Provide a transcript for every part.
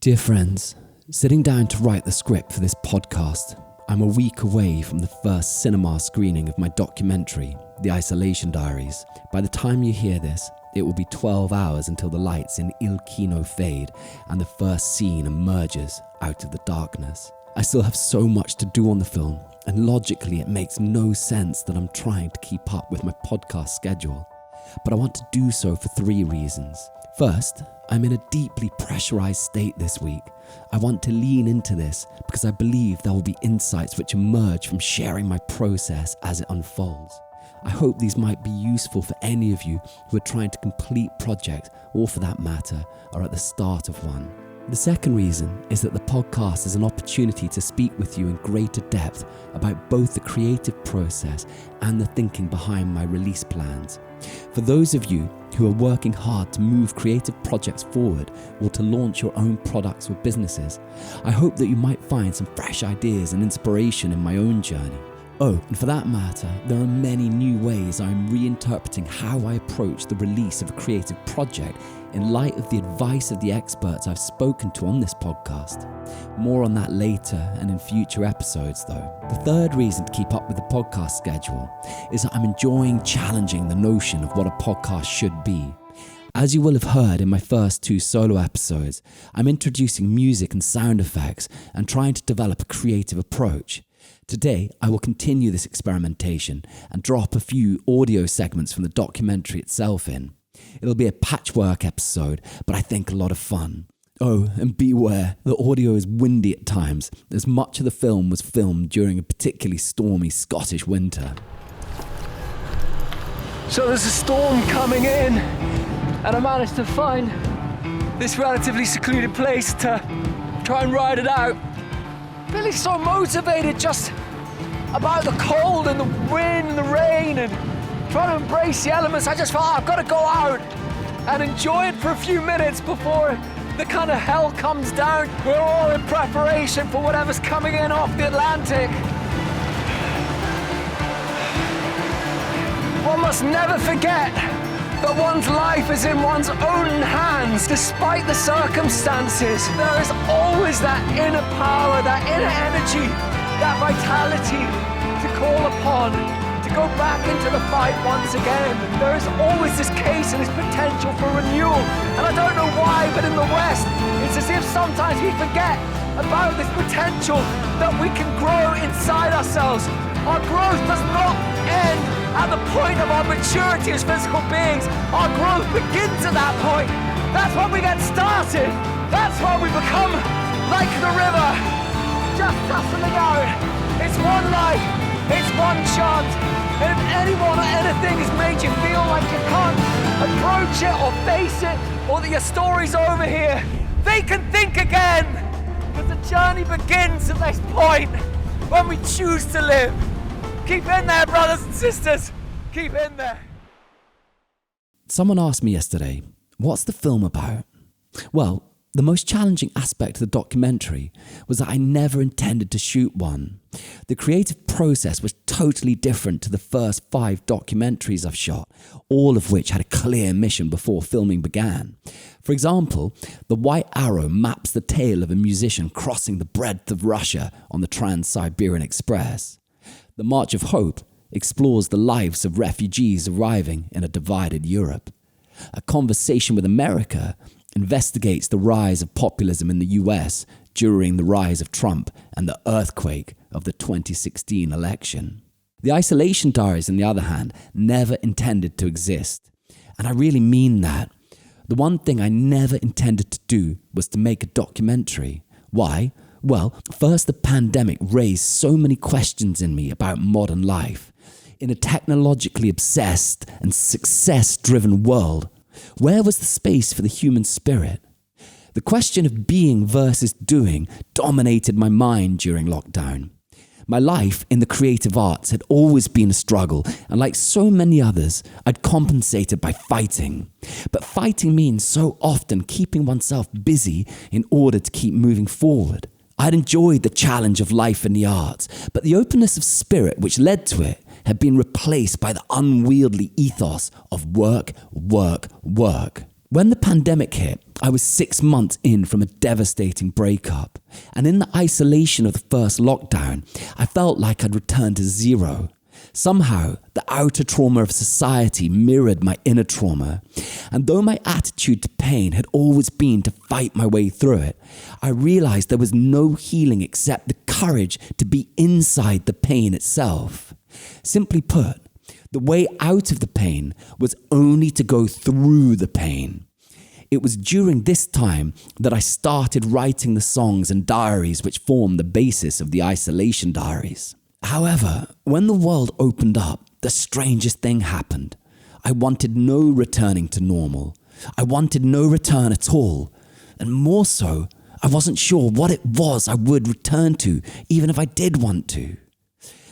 Dear friends, sitting down to write the script for this podcast, I'm a week away from the first cinema screening of my documentary, The Isolation Diaries. By the time you hear this, it will be 12 hours until the lights in Il Kino fade and the first scene emerges out of the darkness. I still have so much to do on the film, and logically it makes no sense that I'm trying to keep up with my podcast schedule. But I want to do so for 3 reasons. First, I'm in a deeply pressurized state this week. I want to lean into this because I believe there will be insights which emerge from sharing my process as it unfolds. I hope these might be useful for any of you who are trying to complete projects, or for that matter, are at the start of one. The second reason is that the podcast is an opportunity to speak with you in greater depth about both the creative process and the thinking behind my release plans. For those of you who are working hard to move creative projects forward or to launch your own products or businesses, I hope that you might find some fresh ideas and inspiration in my own journey. Oh, and for that matter, there are many new ways I'm reinterpreting how I approach the release of a creative project in light of the advice of the experts I've spoken to on this podcast. More on that later and in future episodes though. The third reason to keep up with the podcast schedule is that I'm enjoying challenging the notion of what a podcast should be. As you will have heard in my first 2 solo episodes, I'm introducing music and sound effects and trying to develop a creative approach. Today, I will continue this experimentation and drop a few audio segments from the documentary itself in. It'll be a patchwork episode, but I think a lot of fun. Oh, and beware, the audio is windy at times, as much of the film was filmed during a particularly stormy Scottish winter. So there's a storm coming in, and I managed to find this relatively secluded place to try and ride it out. Really so motivated just about the cold and the wind and the rain and trying to embrace the elements. I just thought, I've got to go out and enjoy it for a few minutes before the kind of hell comes down. We're all in preparation for whatever's coming in off the Atlantic. One must never forget that one's life is in one's own hands. Despite the circumstances, there is always that inner power, that inner energy, that vitality to call upon, to go back into the fight once again. There is always this case and this potential for renewal. And I don't know why, but in the West, it's as if sometimes we forget about this potential that we can grow inside ourselves. Our growth does not end at the point of our maturity as physical beings. Our growth begins at that point. That's when we get started. That's when we become like the river, just tussling out. It's one life, it's one chance. And if anyone or anything has made you feel like you can't approach it or face it, or that your story's over here, they can think again. Because the journey begins at this point when we choose to live. Keep in there, brothers and sisters. Keep in there. Someone asked me yesterday, what's the film about? Well, the most challenging aspect of the documentary was that I never intended to shoot one. The creative process was totally different to the first 5 documentaries I've shot, all of which had a clear mission before filming began. For example, The White Arrow maps the tale of a musician crossing the breadth of Russia on the Trans-Siberian Express. The March of Hope explores the lives of refugees arriving in a divided Europe. A Conversation with America investigates the rise of populism in the US during the rise of Trump and the earthquake of the 2016 election. The Isolation Diaries, on the other hand, never intended to exist. And I really mean that. The one thing I never intended to do was to make a documentary. Why? Well, first, the pandemic raised so many questions in me about modern life. In a technologically obsessed and success-driven world, where was the space for the human spirit? The question of being versus doing dominated my mind during lockdown. My life in the creative arts had always been a struggle, and like so many others, I'd compensated by fighting. But fighting means so often keeping oneself busy in order to keep moving forward. I'd enjoyed the challenge of life in the arts, but the openness of spirit which led to it had been replaced by the unwieldy ethos of work, work, work. When the pandemic hit, I was 6 months in from a devastating breakup, and in the isolation of the first lockdown, I felt like I'd returned to zero. Somehow, the outer trauma of society mirrored my inner trauma, and though my attitude to pain had always been to fight my way through it, I realized there was no healing except the courage to be inside the pain itself. Simply put, the way out of the pain was only to go through the pain. It was during this time that I started writing the songs and diaries which form the basis of the Isolation Diaries. However, when the world opened up, the strangest thing happened. I wanted no returning to normal. I wanted no return at all. And more so, I wasn't sure what it was I would return to, even if I did want to.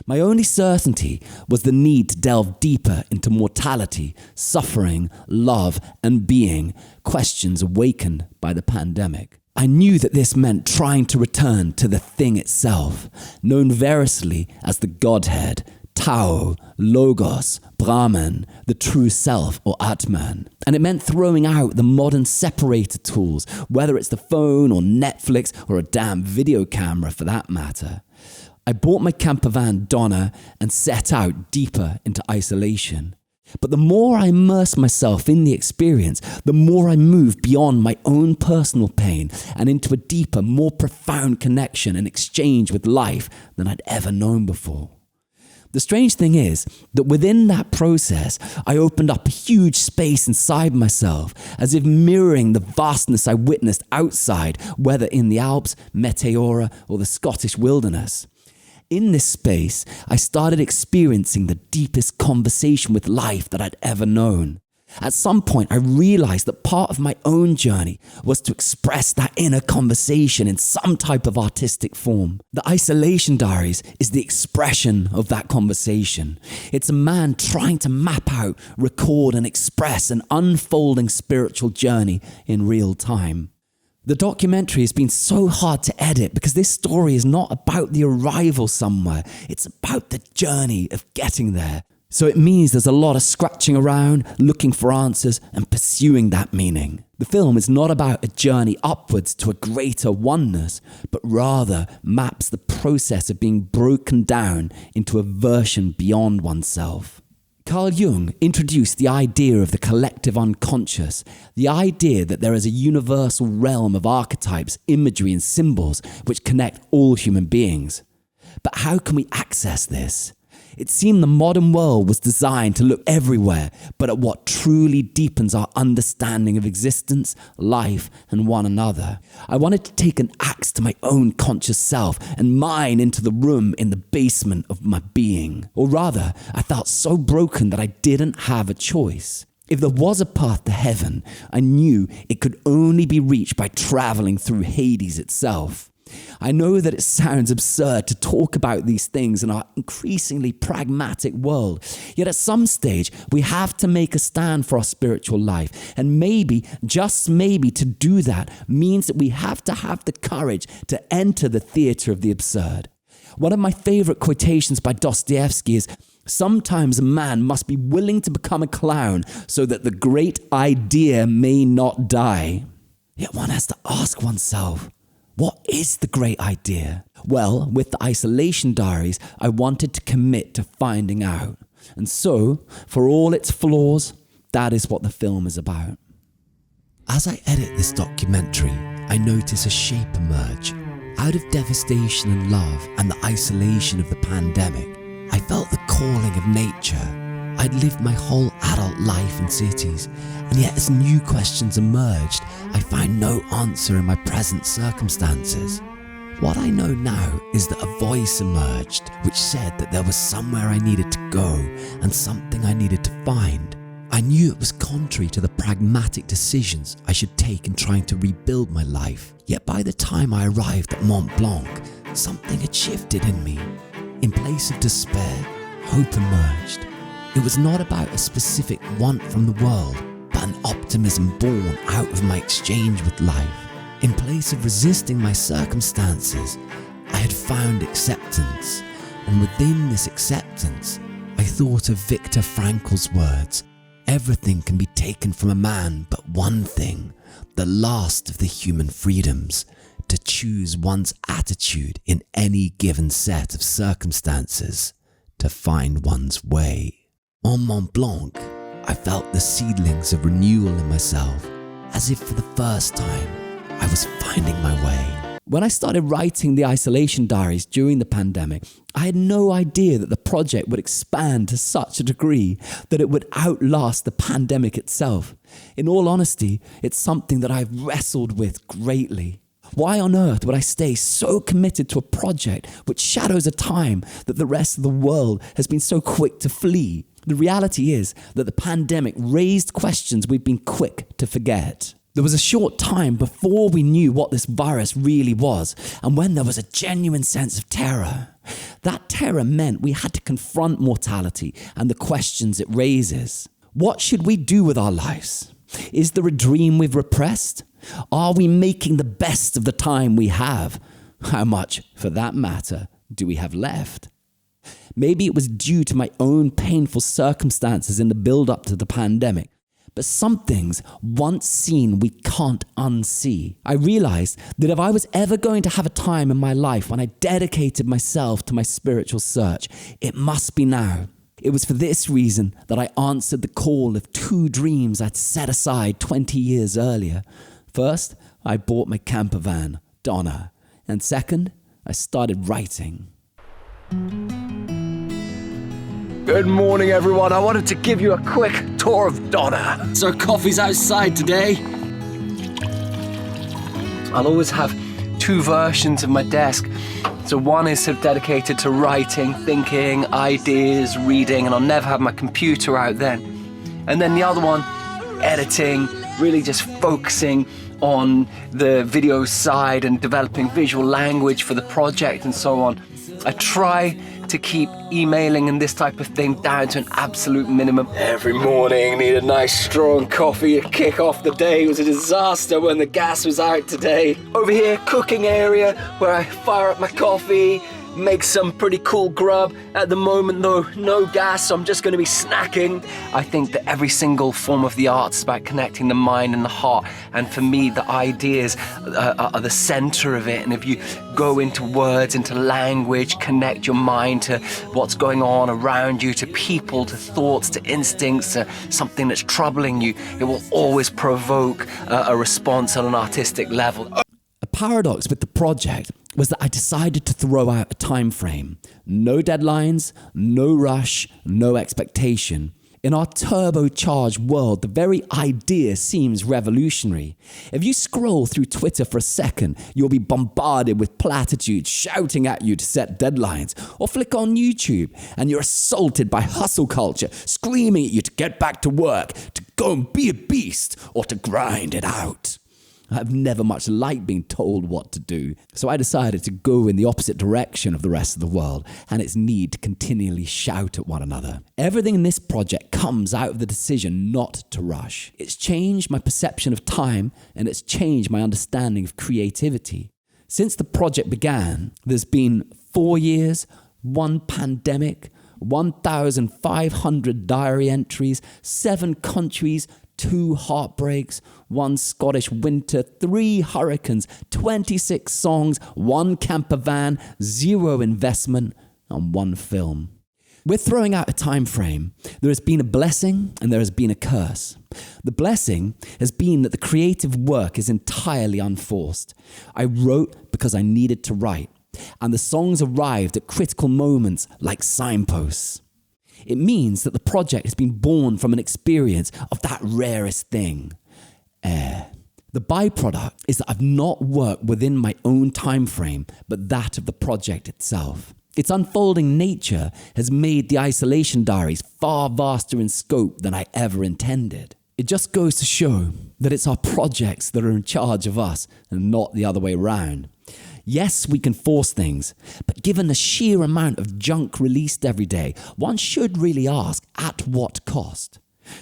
My only certainty was the need to delve deeper into mortality, suffering, love, and being, questions awakened by the pandemic. I knew that this meant trying to return to the thing itself, known variously as the Godhead, Tao, Logos, Brahman, the true self or Atman. And it meant throwing out the modern separator tools, whether it's the phone or Netflix or a damn video camera for that matter. I bought my camper van Donna and set out deeper into isolation. But the more I immersed myself in the experience, the more I moved beyond my own personal pain and into a deeper, more profound connection and exchange with life than I'd ever known before. The strange thing is that within that process, I opened up a huge space inside myself, as if mirroring the vastness I witnessed outside, whether in the Alps, Meteora, or the Scottish wilderness. In this space, I started experiencing the deepest conversation with life that I'd ever known. At some point, I realized that part of my own journey was to express that inner conversation in some type of artistic form. The Isolation Diaries is the expression of that conversation. It's a man trying to map out, record, and express an unfolding spiritual journey in real time. The documentary has been so hard to edit because this story is not about the arrival somewhere. It's about the journey of getting there. So it means there's a lot of scratching around, looking for answers, and pursuing that meaning. The film is not about a journey upwards to a greater oneness, but rather maps the process of being broken down into a version beyond oneself. Carl Jung introduced the idea of the collective unconscious, the idea that there is a universal realm of archetypes, imagery, and symbols which connect all human beings. But how can we access this? It seemed the modern world was designed to look everywhere, but at what truly deepens our understanding of existence, life, and one another. I wanted to take an axe to my own conscious self and mine into the room in the basement of my being. Or rather, I felt so broken that I didn't have a choice. If there was a path to heaven, I knew it could only be reached by traveling through Hades itself. I know that it sounds absurd to talk about these things in our increasingly pragmatic world, yet at some stage we have to make a stand for our spiritual life, and maybe, just maybe, to do that means that we have to have the courage to enter the theatre of the absurd. One of my favourite quotations by Dostoevsky is, "Sometimes a man must be willing to become a clown so that the great idea may not die." Yet one has to ask oneself, what is the great idea? Well, with the Isolation Diaries, I wanted to commit to finding out. And so, for all its flaws, that is what the film is about. As I edit this documentary, I notice a shape emerge. Out of devastation and love and the isolation of the pandemic, I felt the calling of nature. I'd lived my whole adult life in cities, and yet as new questions emerged, I found no answer in my present circumstances. What I know now is that a voice emerged which said that there was somewhere I needed to go and something I needed to find. I knew it was contrary to the pragmatic decisions I should take in trying to rebuild my life. Yet by the time I arrived at Mont Blanc, something had shifted in me. In place of despair, hope emerged. It was not about a specific want from the world, but an optimism born out of my exchange with life. In place of resisting my circumstances, I had found acceptance, and within this acceptance, I thought of Viktor Frankl's words, "Everything can be taken from a man but one thing, the last of the human freedoms, to choose one's attitude in any given set of circumstances, to find one's way. On Mont Blanc, I felt the seedlings of renewal in myself, as if for the first time I was finding my way. When I started writing the Isolation Diaries during the pandemic, I had no idea that the project would expand to such a degree that it would outlast the pandemic itself. In all honesty, it's something that I've wrestled with greatly. Why on earth would I stay so committed to a project which shadows a time that the rest of the world has been so quick to flee? The reality is that the pandemic raised questions we've been quick to forget. There was a short time before we knew what this virus really was, and when there was a genuine sense of terror. That terror meant we had to confront mortality and the questions it raises. What should we do with our lives? Is there a dream we've repressed? Are we making the best of the time we have? How much, for that matter, do we have left? Maybe it was due to my own painful circumstances in the build-up to the pandemic. But some things, once seen, we can't unsee. I realized that if I was ever going to have a time in my life when I dedicated myself to my spiritual search, it must be now. It was for this reason that I answered the call of 2 dreams I'd set aside 20 years earlier. First, I bought my camper van, Donna. And second, I started writing. Good morning, everyone. I wanted to give you a quick tour of Donna. So coffee's outside today. I'll always have 2 versions of my desk. So one is sort of dedicated to writing, thinking, ideas, reading, and I'll never have my computer out then. And then the other one, editing, really just focusing on the video side and developing visual language for the project and so on. I try to keep emailing and this type of thing down to an absolute minimum. Every morning, need a nice strong coffee to kick off the day. It was a disaster when the gas was out today. Over here, cooking area where I fire up my coffee, make some pretty cool grub. At the moment though, no gas, so I'm just going to be snacking. I think that every single form of the arts is about connecting the mind and the heart, and for me the ideas are the center of it. And if you go into words, into language, connect your mind to what's going on around you, to people, to thoughts, to instincts, to something that's troubling you, it will always provoke a response on an artistic level. A paradox with the project was that I decided to throw out a time frame. No deadlines, no rush, no expectation. In our turbocharged world, the very idea seems revolutionary. If you scroll through Twitter for a second, you'll be bombarded with platitudes shouting at you to set deadlines. Or flick on YouTube and you're assaulted by hustle culture, screaming at you to get back to work, to go and be a beast, or to grind it out. I've never much liked being told what to do, so I decided to go in the opposite direction of the rest of the world and its need to continually shout at one another. Everything in this project comes out of the decision not to rush. It's changed my perception of time, and it's changed my understanding of creativity. Since the project began, there's been 4 years, 1 pandemic, 1,500 diary entries, 7 countries, 2 heartbreaks, 1 Scottish winter, 3 hurricanes, 26 songs, 1 camper van, 0 investment, and 1 film. We're throwing out a time frame. There has been a blessing and there has been a curse. The blessing has been that the creative work is entirely unforced. I wrote because I needed to write, and the songs arrived at critical moments like signposts. It means that the project has been born from an experience of that rarest thing, air. The byproduct is that I've not worked within my own time frame, but that of the project itself. Its unfolding nature has made the Isolation Diaries far vaster in scope than I ever intended. It just goes to show that it's our projects that are in charge of us and not the other way around. Yes, we can force things, but given the sheer amount of junk released every day, one should really ask, at what cost?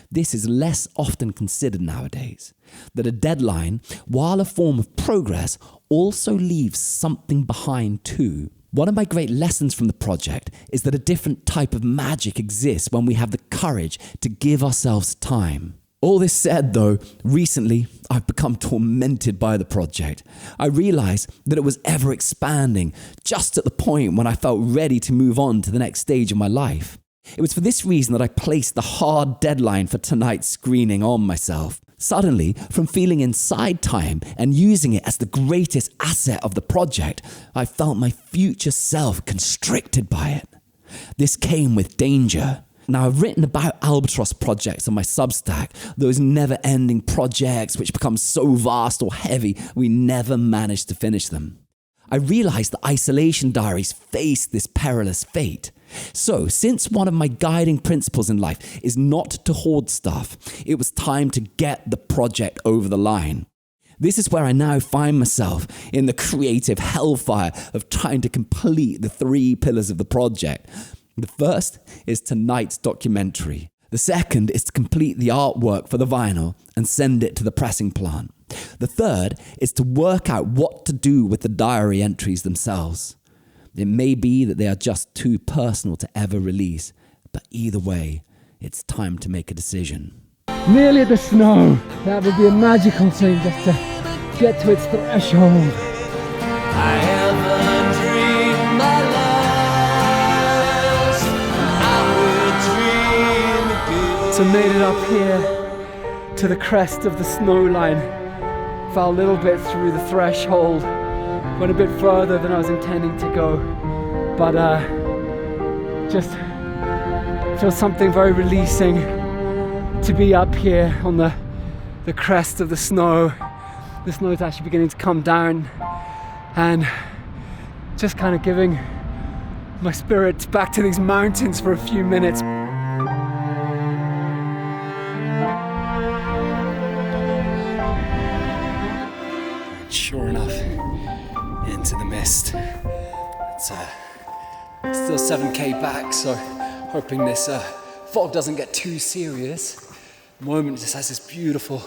This is less often considered nowadays, that a deadline, while a form of progress, also leaves something behind too. One of my great lessons from the project is that a different type of magic exists when we have the courage to give ourselves time. All this said though, recently I've become tormented by the project. I realised that it was ever expanding, just at the point when I felt ready to move on to the next stage of my life. It was for this reason that I placed the hard deadline for tonight's screening on myself. Suddenly, from feeling inside time and using it as the greatest asset of the project, I felt my future self constricted by it. This came with danger. Now, I've written about albatross projects on my Substack, those never-ending projects which become so vast or heavy we never manage to finish them. I realised that Isolation Diaries faced this perilous fate. So, since one of my guiding principles in life is not to hoard stuff, it was time to get the project over the line. This is where I now find myself, in the creative hellfire of trying to complete the 3 pillars of the project. The first is tonight's documentary. The second is to complete the artwork for the vinyl and send it to the pressing plant. The third is to work out what to do with the diary entries themselves. It may be that they are just too personal to ever release, but either way, it's time to make a decision. Nearly at the snow. That would be a magical thing just to get to its threshold. I haven't dreamed my last. I would dream again. So made it up here to the crest of the snow line. Fell a little bit through the threshold. Went a bit further than I was intending to go, but just feels something very releasing to be up here on the crest of the snow. The snow is actually beginning to come down, and just kind of giving my spirits back to these mountains for a few minutes. Sure enough, into the mist. It's still 7k back, so hoping this fog doesn't get too serious. The moment it just has this beautiful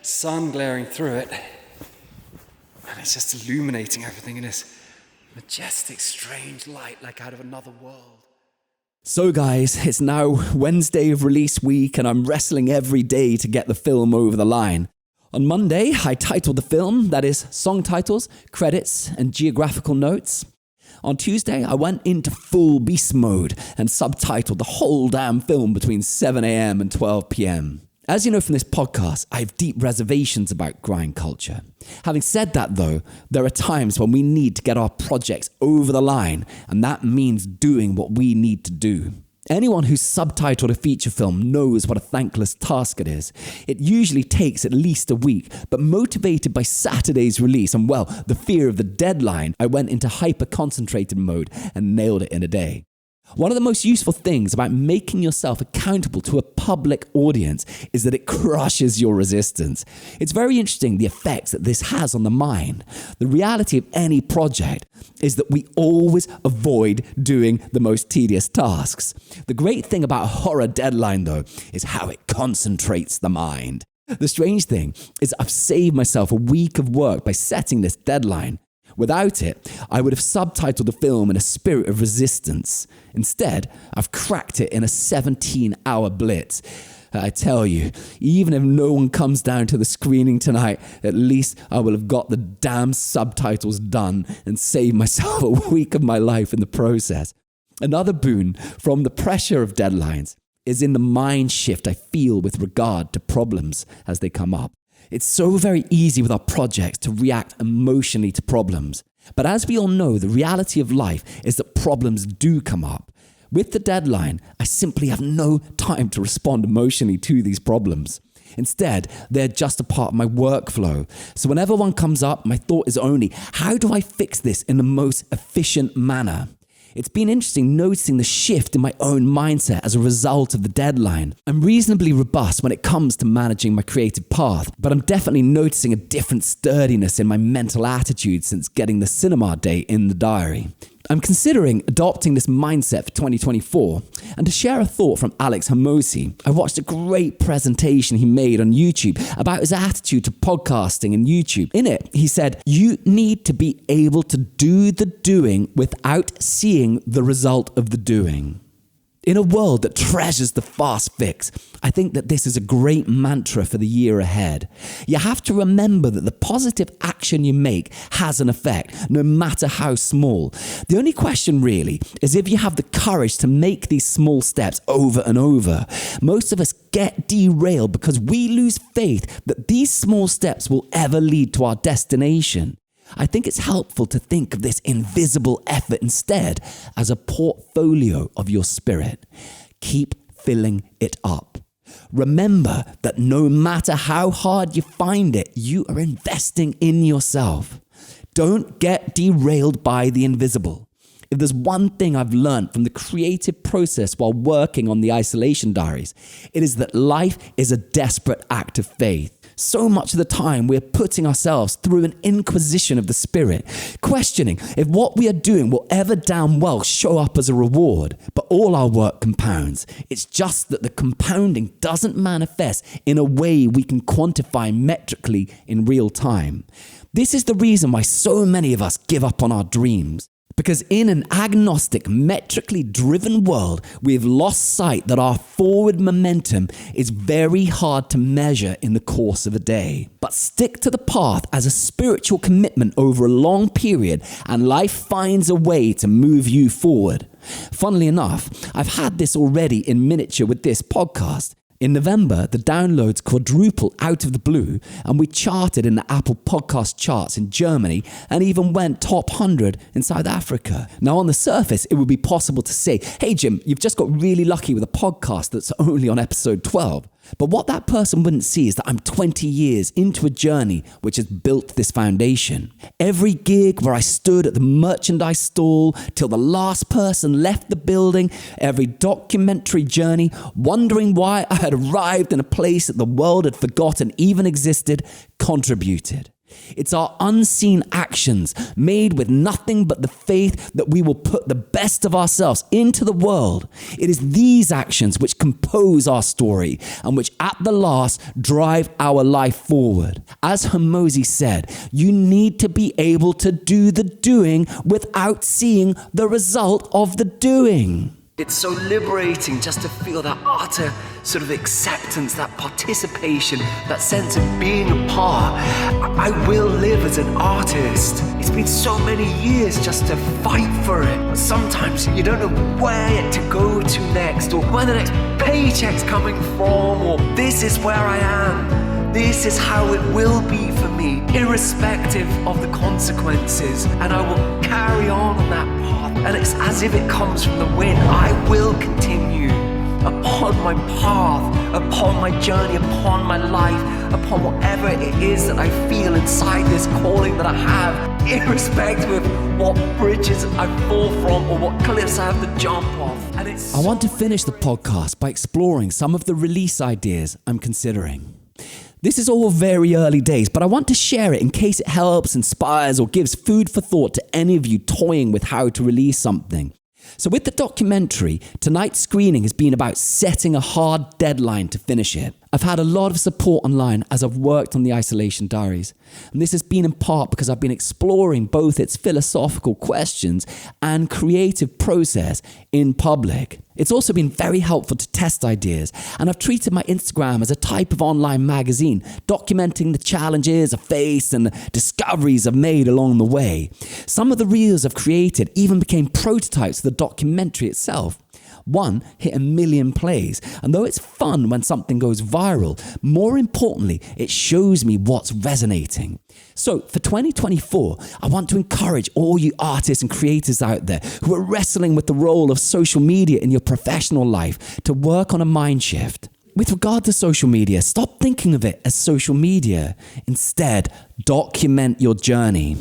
sun glaring through it, and it's just illuminating everything in this majestic, strange light like out of another world. So guys, it's now Wednesday of release week and I'm wrestling every day to get the film over the line. On Monday, I titled the film, that is, song titles, credits, and geographical notes. On Tuesday, I went into full beast mode and subtitled the whole damn film between 7 a.m. and 12 p.m. As you know from this podcast, I have deep reservations about grind culture. Having said that though, there are times when we need to get our projects over the line, and that means doing what we need to do. Anyone who's subtitled a feature film knows what a thankless task it is. It usually takes at least a week, but motivated by Saturday's release and, well, the fear of the deadline, I went into hyper-concentrated mode and nailed it in a day. One of the most useful things about making yourself accountable to a public audience is that it crushes your resistance. It's very interesting the effects that this has on the mind. The reality of any project is that we always avoid doing the most tedious tasks. The great thing about a horror deadline, though, is how it concentrates the mind. The strange thing is I've saved myself a week of work by setting this deadline. Without it, I would have subtitled the film in a spirit of resistance. Instead, I've cracked it in a 17-hour blitz. I tell you, even if no one comes down to the screening tonight, at least I will have got the damn subtitles done and saved myself a week of my life in the process. Another boon from the pressure of deadlines is in the mind shift I feel with regard to problems as they come up. It's so very easy with our projects to react emotionally to problems. But as we all know, the reality of life is that problems do come up. With the deadline, I simply have no time to respond emotionally to these problems. Instead, they're just a part of my workflow. So whenever one comes up, my thought is only, how do I fix this in the most efficient manner? It's been interesting noticing the shift in my own mindset as a result of the deadline. I'm reasonably robust when it comes to managing my creative path, but I'm definitely noticing a different sturdiness in my mental attitude since getting the cinema date in the diary. I'm considering adopting this mindset for 2024, and to share a thought from Alex Hermosi, I watched a great presentation he made on YouTube about his attitude to podcasting and YouTube. In it, he said, you need to be able to do the doing without seeing the result of the doing. In a world that treasures the fast fix, I think that this is a great mantra for the year ahead. You have to remember that the positive action you make has an effect, no matter how small. The only question really is if you have the courage to make these small steps over and over. Most of us get derailed because we lose faith that these small steps will ever lead to our destination. I think it's helpful to think of this invisible effort instead as a portfolio of your spirit. Keep filling it up. Remember that no matter how hard you find it, you are investing in yourself. Don't get derailed by the invisible. If there's one thing I've learned from the creative process while working on the Isolation Diaries, it is that life is a desperate act of faith. So much of the time we're putting ourselves through an inquisition of the spirit, questioning if what we are doing will ever damn well show up as a reward. But all our work compounds. It's just that the compounding doesn't manifest in a way we can quantify metrically in real time. This is the reason why so many of us give up on our dreams. Because in an agnostic, metrically driven world, we've lost sight that our forward momentum is very hard to measure in the course of a day. But stick to the path as a spiritual commitment over a long period, and life finds a way to move you forward. Funnily enough, I've had this already in miniature with this podcast. In November, the downloads quadrupled out of the blue, and we charted in the Apple Podcast charts in Germany and even went top 100 in South Africa. Now, on the surface, it would be possible to say, hey, Jim, you've just got really lucky with a podcast that's only on episode 12. But what that person wouldn't see is that I'm 20 years into a journey which has built this foundation. Every gig where I stood at the merchandise stall till the last person left the building, every documentary journey, wondering why I had arrived in a place that the world had forgotten even existed, contributed. It's our unseen actions made with nothing but the faith that we will put the best of ourselves into the world. It is these actions which compose our story and which at the last drive our life forward. As Hormozi said, you need to be able to do the doing without seeing the result of the doing. It's so liberating just to feel that utter sort of acceptance, that participation, that sense of being a part. I will live as an artist. It's been so many years just to fight for it. But sometimes you don't know where to go to next, or where the next paycheck's coming from, or this is where I am. This is how it will be for me, irrespective of the consequences. And I will carry on that path. And it's as if it comes from the wind. I will continue upon my path, upon my journey, upon my life, upon whatever it is that I feel inside this calling that I have, irrespective of what bridges I fall from or what cliffs I have to jump off. And I want to finish the podcast by exploring some of the release ideas I'm considering. This is all very early days, but I want to share it in case it helps, inspires, or gives food for thought to any of you toying with how to release something. So with the documentary, tonight's screening has been about setting a hard deadline to finish it. I've had a lot of support online as I've worked on the Isolation Diaries, and this has been in part because I've been exploring both its philosophical questions and creative process in public. It's also been very helpful to test ideas, and I've treated my Instagram as a type of online magazine, documenting the challenges I've faced and the discoveries I've made along the way. Some of the reels I've created even became prototypes of the documentary itself. One hit 1 million plays, and though it's fun when something goes viral, more importantly, it shows me what's resonating. So for 2024, I want to encourage all you artists and creators out there who are wrestling with the role of social media in your professional life to work on a mind shift. With regard to social media, stop thinking of it as social media. Instead, document your journey.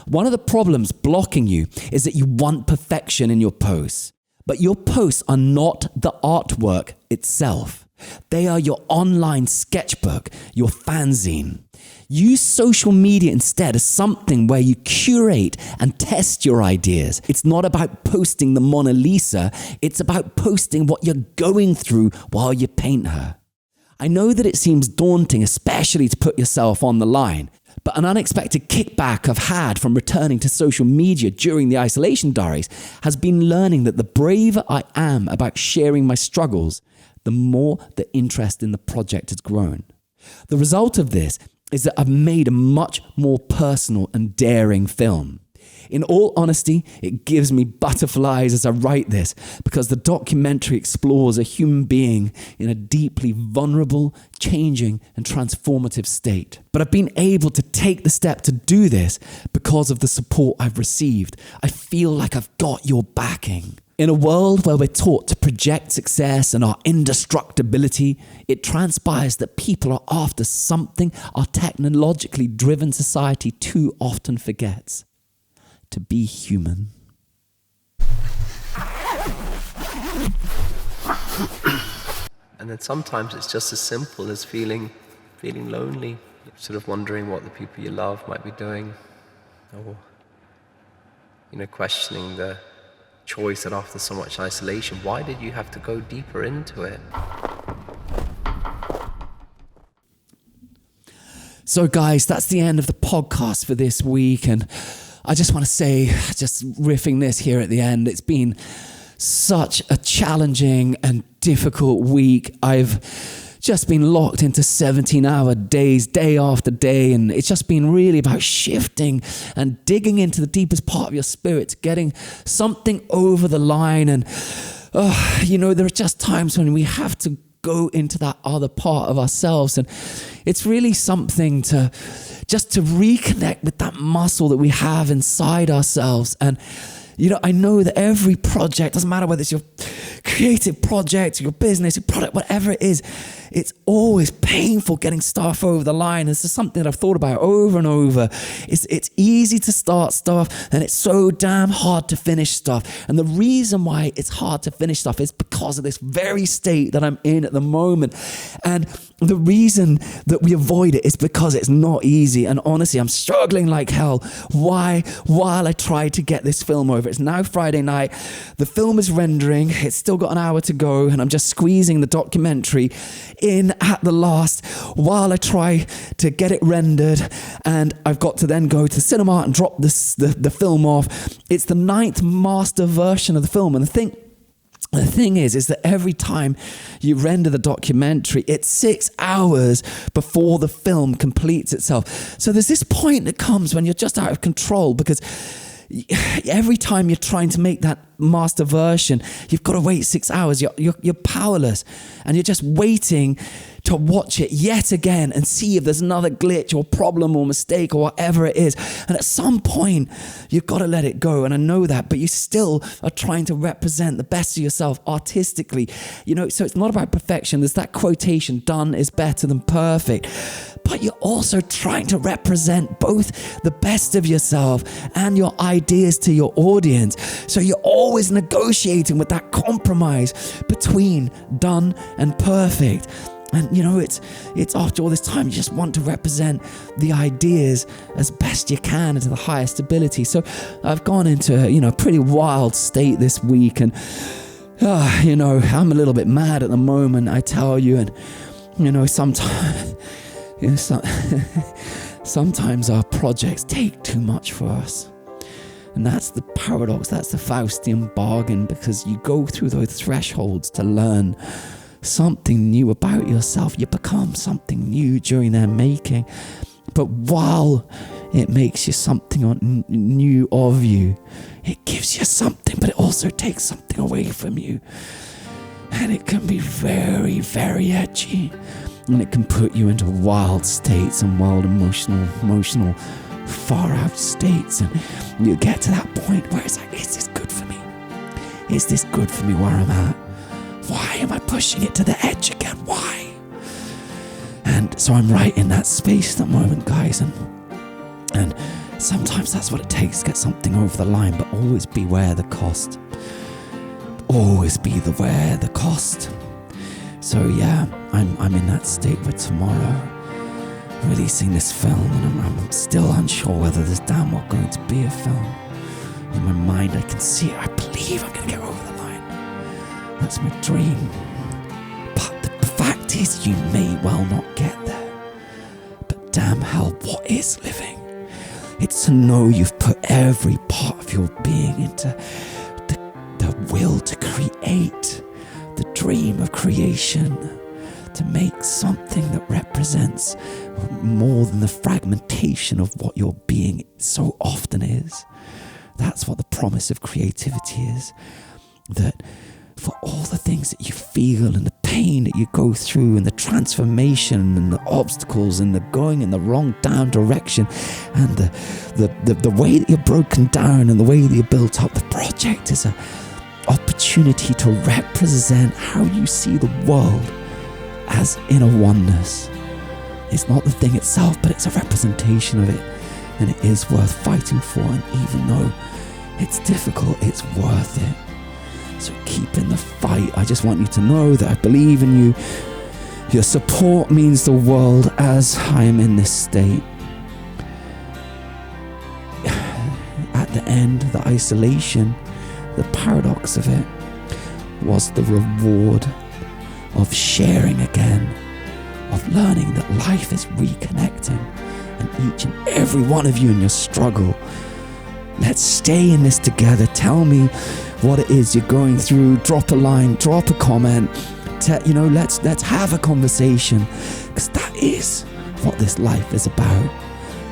One of the problems blocking you is that you want perfection in your posts. But your posts are not the artwork itself. They are your online sketchbook, your fanzine. Use social media instead as something where you curate and test your ideas. It's not about posting the Mona Lisa. It's about posting what you're going through while you paint her. I know that it seems daunting, especially to put yourself on the line. But an unexpected kickback I've had from returning to social media during the Isolation Diaries has been learning that the braver I am about sharing my struggles, the more the interest in the project has grown. The result of this is that I've made a much more personal and daring film. In all honesty, it gives me butterflies as I write this because the documentary explores a human being in a deeply vulnerable, changing and transformative state. But I've been able to take the step to do this because of the support I've received. I feel like I've got your backing. In a world where we're taught to project success and our indestructibility, it transpires that people are after something our technologically driven society too often forgets: to be human. And then sometimes it's just as simple as feeling lonely, sort of wondering what the people you love might be doing, or questioning the choice that after so much isolation, why did you have to go deeper into it? So guys, that's the end of the podcast for this week, and I just want to say, just riffing this here at the end, it's been such a challenging and difficult week. I've just been locked into 17-hour days, day after day, and it's just been really about shifting and digging into the deepest part of your spirit, getting something over the line. And, there are just times when we have to go into that other part of ourselves, and it's really something to reconnect with that muscle that we have inside ourselves. And I know that every project, doesn't matter whether it's your creative project, your business, your product, whatever it is, it's always painful getting stuff over the line. This is something that I've thought about over and over. It's easy to start stuff, and it's so damn hard to finish stuff. And the reason why it's hard to finish stuff is because of this very state that I'm in at the moment. And the reason that we avoid it is because it's not easy. And honestly, I'm struggling like hell. Why? While I try to get this film over. It's now Friday night. The film is rendering. It's still got an hour to go, and I'm just squeezing the documentary in at the last while I try to get it rendered. And I've got to then go to the cinema and drop the film off. It's the 9th master version of the film. And the thing is that every time you render the documentary, it's 6 hours before the film completes itself. So there's this point that comes when you're just out of control, because every time you're trying to make that master version, you've got to wait 6 hours. You're powerless, and you're just waiting to watch it yet again and see if there's another glitch or problem or mistake or whatever it is. And at some point, you've got to let it go. And I know that, but you still are trying to represent the best of yourself artistically. So it's not about perfection. There's that quotation, done is better than perfect. But you're also trying to represent both the best of yourself and your ideas to your audience. So you're always negotiating with that compromise between done and perfect. And it's after all this time, you just want to represent the ideas as best you can and to the highest ability. So I've gone into a pretty wild state this week, and I'm a little bit mad at the moment, I tell you. And sometimes sometimes our projects take too much for us. And that's the paradox, that's the Faustian bargain, because you go through those thresholds to learn something new about yourself. You become something new during their making. But while it makes you something new of you, it gives you something, but it also takes something away from you. And it can be very, very edgy. And it can put you into wild states and wild emotional, far out states. And you get to that point where it's like, is this good for me? Is this good for me where I'm at? Why am I pushing it to the edge again? Why? And so I'm right in that space at the moment, guys. And sometimes that's what it takes to get something over the line, but always beware the cost. Always be aware the cost. So yeah, I'm in that state where tomorrow, releasing this film, and I'm still unsure whether there's damn well going to be a film. In my mind, I can see it. I believe I'm going to get over the line. That's my dream. But the fact is, you may well not get there. But damn hell, what is living? It's to know you've put every part of your being into the will to create, the dream of creation, to make something that represents more than the fragmentation of what your being so often is. That's what the promise of creativity is. That for all the things that you feel and the pain that you go through and the transformation and the obstacles and the going in the wrong down direction and the way that you're broken down and the way that you're built up, the project is an opportunity to represent how you see the world as in a oneness. It's not the thing itself, but it's a representation of it, and it is worth fighting for. And even though it's difficult, it's worth it. So keep in the fight. I just want you to know that I believe in you. Your support means the world as I am in this state. At the end, the isolation, the paradox of it was the reward of sharing again, of learning that life is reconnecting, and each and every one of you in your struggle. Let's stay in this together. Tell me what it is you're going through. Drop a line, drop a comment. Let's have a conversation, because that is what this life is about.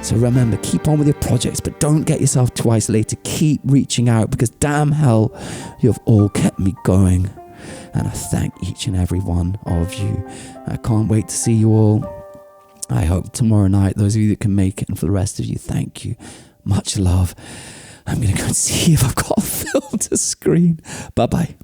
So remember, keep on with your projects, but don't get yourself too isolated. Keep reaching out, because damn hell, you've all kept me going. And I thank each and every one of you. I can't wait to see you all. I hope tomorrow night, those of you that can make it, and for the rest of you, thank you. Much love. I'm going to go and see if I've got a film to screen. Bye-bye.